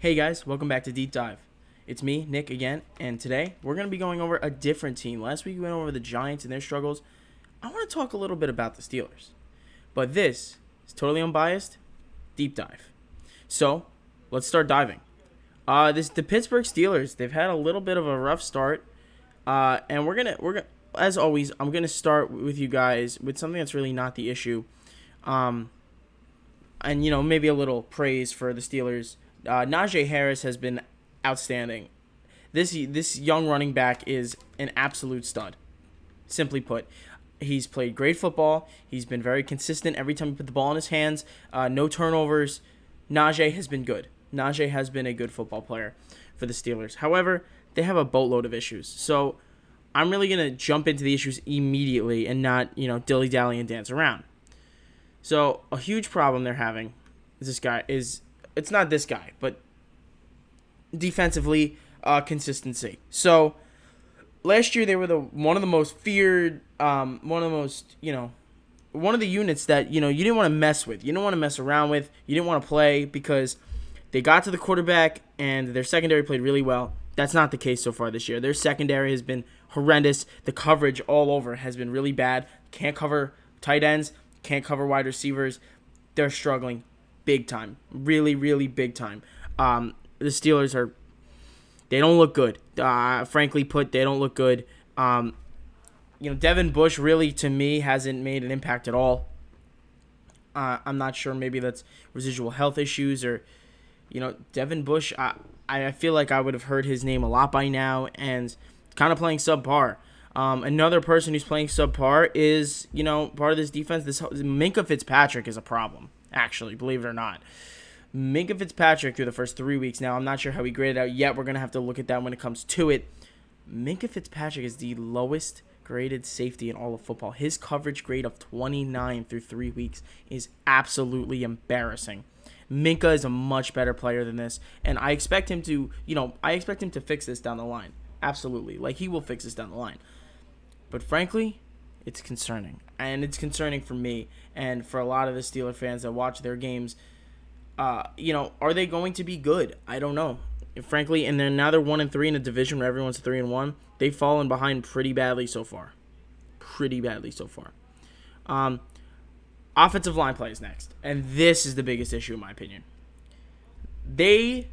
Hey guys, welcome back to Deep Dive. It's me, Nick, again, and today we're going to be going over a different team. Last week we went over the Giants and their struggles. I want to talk a little bit about the Steelers. But this is totally unbiased, Deep Dive. So, let's start diving. The Pittsburgh Steelers, they've had a little bit of a rough start. And we're gonna as always, I'm gonna start with you guys with something that's really not the issue. And maybe a little praise for the Steelers. Najee Harris has been outstanding. This young running back is an absolute stud. Simply put, he's played great football. He's been very consistent every time he put the ball in his hands. No turnovers. Najee has been good. Najee has been a good football player for the Steelers. However, they have a boatload of issues. So I'm really going to jump into the issues immediately and not, dilly-dally and dance around. So a huge problem they're having it's not this guy, but defensively, consistency. So last year they were one of the most feared, one of the units that, you didn't want to mess with. You didn't want to mess around with. You didn't want to play because they got to the quarterback and their secondary played really well. That's not the case so far this year. Their secondary has been horrendous. The coverage all over has been really bad. Can't cover tight ends. Can't cover wide receivers. They're struggling big time. Really, really big time. The Steelers they don't look good. Frankly put, they don't look good. Devin Bush really, to me, hasn't made an impact at all. I'm not sure. Maybe that's residual health issues or, Devin Bush, I feel like I would have heard his name a lot by now and kind of playing subpar. Another person who's playing subpar is, part of this defense. Minkah Fitzpatrick is a problem, actually, believe it or not. Minkah Fitzpatrick through the first 3 weeks. Now, I'm not sure how he graded out yet. We're going to have to look at that when it comes to it. Minkah Fitzpatrick is the lowest graded safety in all of football. His coverage grade of 29 through 3 weeks is absolutely embarrassing. Minkah is a much better player than this, and I expect him to, fix this down the line. Absolutely. Like, he will fix this down the line. But frankly, it's concerning. And it's concerning for me and for a lot of the Steeler fans that watch their games. Are they going to be good? I don't know. Frankly, and they're 1-3 in a division where everyone's 3-1. They've fallen behind pretty badly so far. Offensive line play is next. And this is the biggest issue in my opinion. This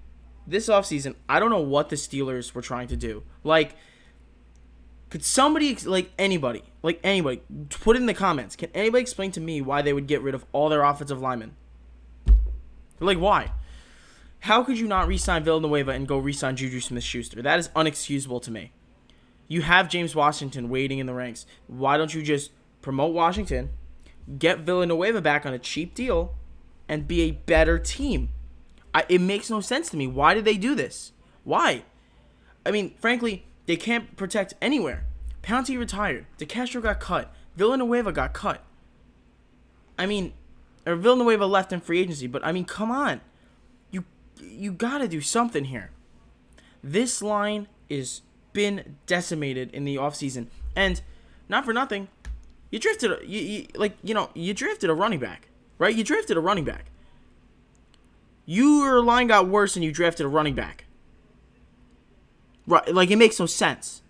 offseason, I don't know what the Steelers were trying to do. Could somebody, anybody, put it in the comments. Can anybody explain to me why they would get rid of all their offensive linemen? Why? How could you not re-sign Villanueva and go re-sign Juju Smith-Schuster? That is unexcusable to me. You have James Washington waiting in the ranks. Why don't you just promote Washington, get Villanueva back on a cheap deal, and be a better team? It makes no sense to me. Why did they do this? Why? I mean, frankly, they can't protect anywhere. Pouncey retired. DeCastro got cut. Villanueva got cut. Villanueva left in free agency, but come on. You got to do something here. This line is been decimated in the offseason. And not for nothing, you drafted you drafted a running back, right? You drafted a running back. Your line got worse and you drafted a running back. Right, it makes no sense.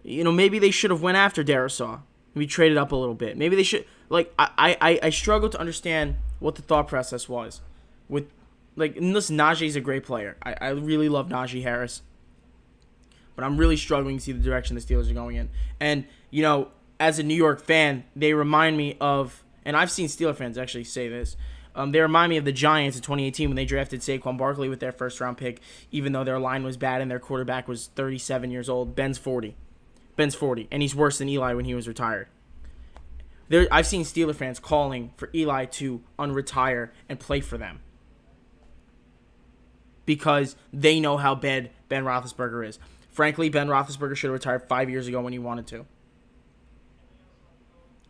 Maybe they should have went after Darisaw. Maybe traded up a little bit. Maybe they should I struggle to understand what the thought process was with listen, Najee's a great player. I really love Najee Harris. But I'm really struggling to see the direction the Steelers are going in. And, as a New York fan, they remind me of, and I've seen Steeler fans actually say this, they remind me of the Giants in 2018 when they drafted Saquon Barkley with their first-round pick, even though their line was bad and their quarterback was 37 years old. Ben's 40, and he's worse than Eli when he was retired. I've seen Steeler fans calling for Eli to unretire and play for them because they know how bad Ben Roethlisberger is. Frankly, Ben Roethlisberger should have retired 5 years ago when he wanted to.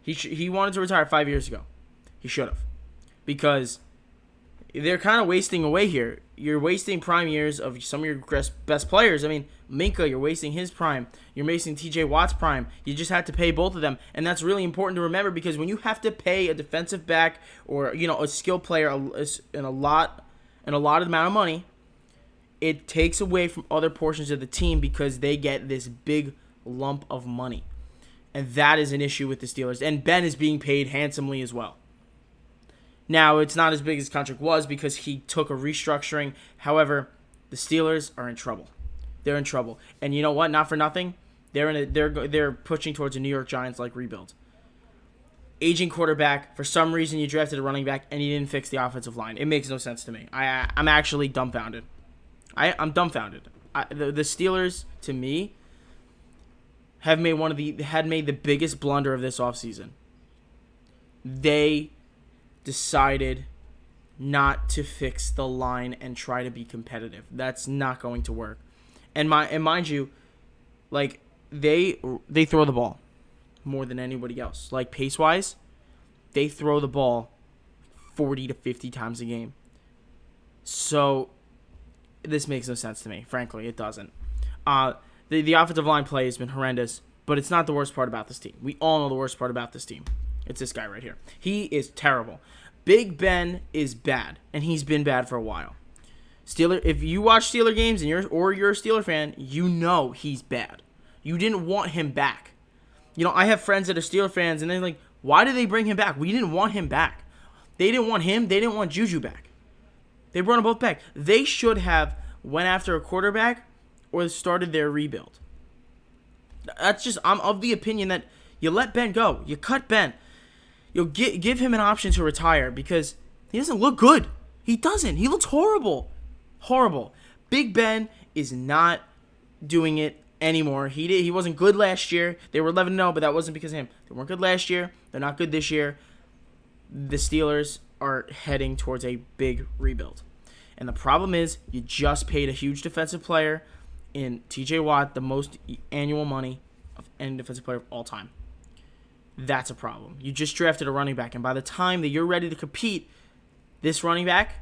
He wanted to retire 5 years ago. He should have. Because they're kind of wasting away here. You're wasting prime years of some of your best players. Minkah, you're wasting his prime. You're wasting TJ Watt's prime. You just had to pay both of them. And that's really important to remember because when you have to pay a defensive back or, a skill player in a lot and a lot of the amount of money, it takes away from other portions of the team because they get this big lump of money. And that is an issue with the Steelers. And Ben is being paid handsomely as well. Now, it's not as big as his contract was because he took a restructuring. However, the Steelers are in trouble. They're in trouble. And you know what? Not for nothing. They're pushing towards a New York Giants-like rebuild. Aging quarterback. For some reason, you drafted a running back and you didn't fix the offensive line. It makes no sense to me. I'm actually dumbfounded. I'm dumbfounded. The Steelers, to me, had made the biggest blunder of this offseason. They decided not to fix the line and try to be competitive. That's not going to work. And mind you, like they throw the ball more than anybody else. Like pace-wise, they throw the ball 40 to 50 times a game. So this makes no sense to me. Frankly, it doesn't. The offensive line play has been horrendous, but it's not the worst part about this team. We all know the worst part about this team. It's this guy right here. He is terrible. Big Ben is bad, and he's been bad for a while. If you watch Steeler games and you're a Steeler fan, you know he's bad. You didn't want him back. You know, I have friends that are Steeler fans, and they're like, why did they bring him back? We didn't want him back. They didn't want him. They didn't want Juju back. They brought them both back. They should have went after a quarterback or started their rebuild. I'm of the opinion that you let Ben go. You cut Ben. You'll give him an option to retire because he doesn't look good. He doesn't. He looks horrible. Horrible. Big Ben is not doing it anymore. He wasn't good last year. They were 11-0, but that wasn't because of him. They weren't good last year. They're not good this year. The Steelers are heading towards a big rebuild. And the problem is you just paid a huge defensive player in T.J. Watt, the most annual money of any defensive player of all time. That's a problem. You just drafted a running back, and by the time that you're ready to compete, this running back,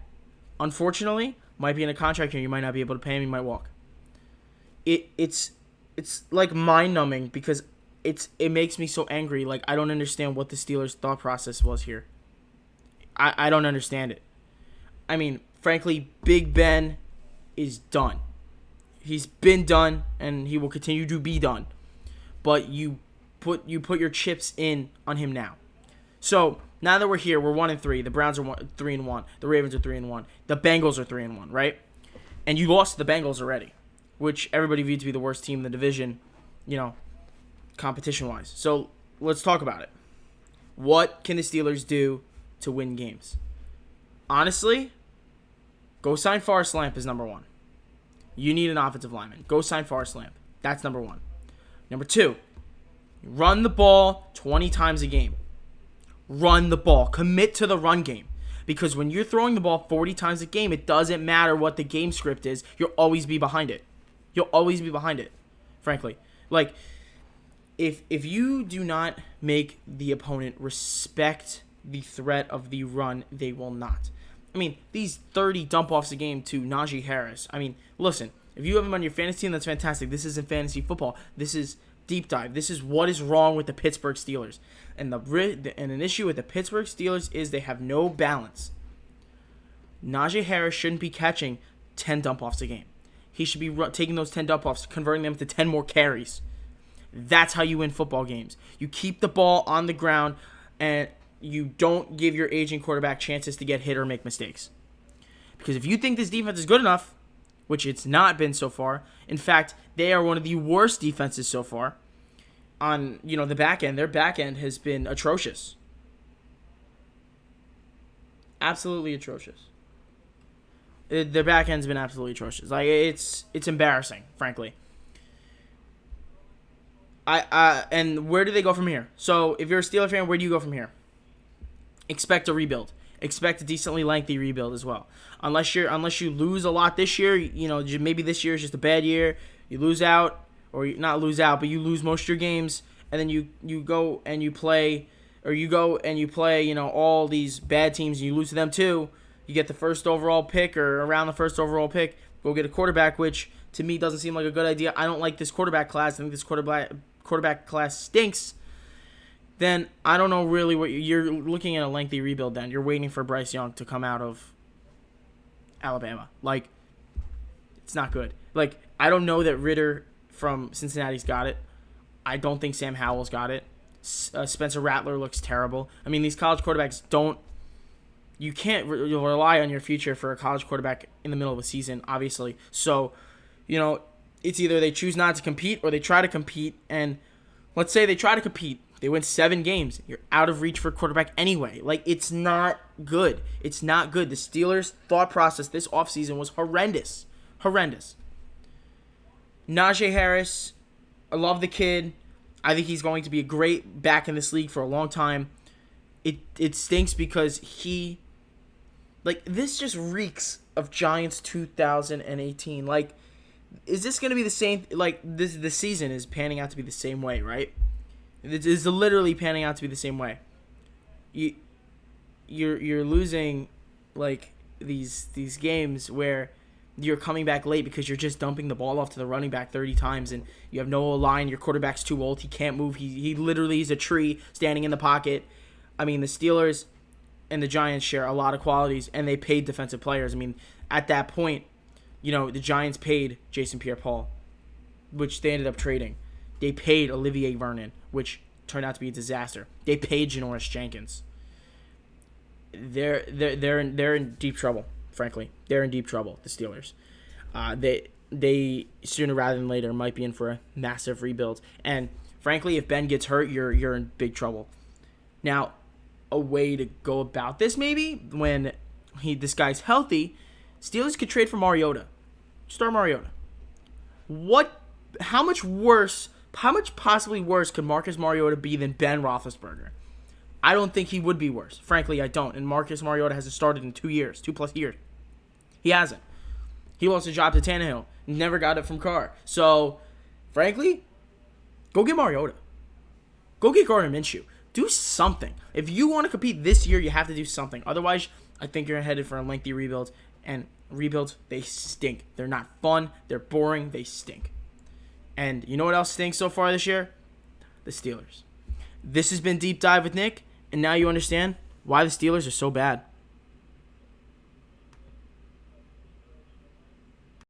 unfortunately, might be in a contract here. You might not be able to pay him. He might walk. It's like mind-numbing because it makes me so angry. Like, I don't understand what the Steelers' thought process was here. I don't understand it. I mean, frankly, Big Ben is done. He's been done, and he will continue to be done. But you put your chips in on him now. So now that we're here, we're 1-3. The Browns are 3-1. The Ravens are 3-1. The Bengals are 3-1, right? And you lost to the Bengals already, which everybody viewed to be the worst team in the division, competition-wise. So let's talk about it. What can the Steelers do to win games? Honestly, go sign Forrest Lamp is number one. You need an offensive lineman. Go sign Forrest Lamp. That's number one. Number two, run the ball 20 times a game. Run the ball. Commit to the run game. Because when you're throwing the ball 40 times a game, it doesn't matter what the game script is. You'll always be behind it. You'll always be behind it, frankly. Like, if you do not make the opponent respect the threat of the run, they will not. I mean, these 30 dump-offs a game to Najee Harris. I mean, listen, if you have him on your fantasy team, that's fantastic. This isn't fantasy football. This is deep dive. This is what is wrong with the Pittsburgh Steelers. And an issue with the Pittsburgh Steelers is they have no balance. Najee Harris shouldn't be catching 10 dump-offs a game. He should be taking those 10 dump-offs, converting them to 10 more carries. That's how you win football games. You keep the ball on the ground, and you don't give your aging quarterback chances to get hit or make mistakes. Because if you think this defense is good enough, which it's not been so far, in fact, they are one of the worst defenses so far on, the back end. Their back end has been atrocious. Absolutely atrocious. Their back end's been absolutely atrocious. Like, it's embarrassing, frankly. And where do they go from here? So, if you're a Steeler fan, where do you go from here? Expect a rebuild. Expect a decently lengthy rebuild as well. Unless you lose a lot this year, maybe this year is just a bad year. You lose out, or not lose out, but you lose most of your games, and then you go and you play, all these bad teams, and you lose to them too. You get the first overall pick or around the first overall pick. Go get a quarterback, which to me doesn't seem like a good idea. I don't like this quarterback class. I think this quarterback class stinks. Then I don't know really what you're looking at a lengthy rebuild. Then you're waiting for Bryce Young to come out of Alabama. Like, it's not good. Like, I don't know that Ritter from Cincinnati's got it. I don't think Sam Howell's got it. Spencer Rattler looks terrible. I mean, these college quarterbacks don't. You can't rely on your future for a college quarterback in the middle of a season, obviously. So, it's either they choose not to compete or they try to compete. And let's say they try to compete. They win 7 games. You're out of reach for a quarterback anyway. Like, it's not good. It's not good. The Steelers' thought process this offseason was horrendous. Horrendous. Najee Harris, I love the kid. I think he's going to be a great back in this league for a long time. It stinks because this just reeks of Giants 2018. Like, is this going to be the same? Like, the season is panning out to be the same way, right? It is literally panning out to be the same way. You're losing like these games where you're coming back late because you're just dumping the ball off to the running back 30 times and you have no line. Your quarterback's too old. He can't move. He literally is a tree standing in the pocket. I mean, the Steelers and the Giants share a lot of qualities, and they paid defensive players. I mean, at that point, the Giants paid Jason Pierre-Paul, which they ended up trading. They paid Olivier Vernon, which turned out to be a disaster. They paid Janoris Jenkins. They're in deep trouble. Frankly, they're in deep trouble. The Steelers, they sooner rather than later might be in for a massive rebuild. And frankly, if Ben gets hurt, you're in big trouble. Now, a way to go about this maybe when this guy's healthy, Steelers could trade for Mariota. Start Mariota. How much possibly worse could Marcus Mariota be than Ben Roethlisberger? I don't think he would be worse. Frankly, I don't. And Marcus Mariota hasn't started in 2+ years. He hasn't. He lost a job to Tannehill. Never got it from Carr. So, frankly, go get Mariota. Go get Gardner Minshew. Do something. If you want to compete this year, you have to do something. Otherwise, I think you're headed for a lengthy rebuild. And rebuilds, they stink. They're not fun. They're boring. They stink. And you know what else stinks so far this year? The Steelers. This has been Deep Dive with Nick, and now you understand why the Steelers are so bad.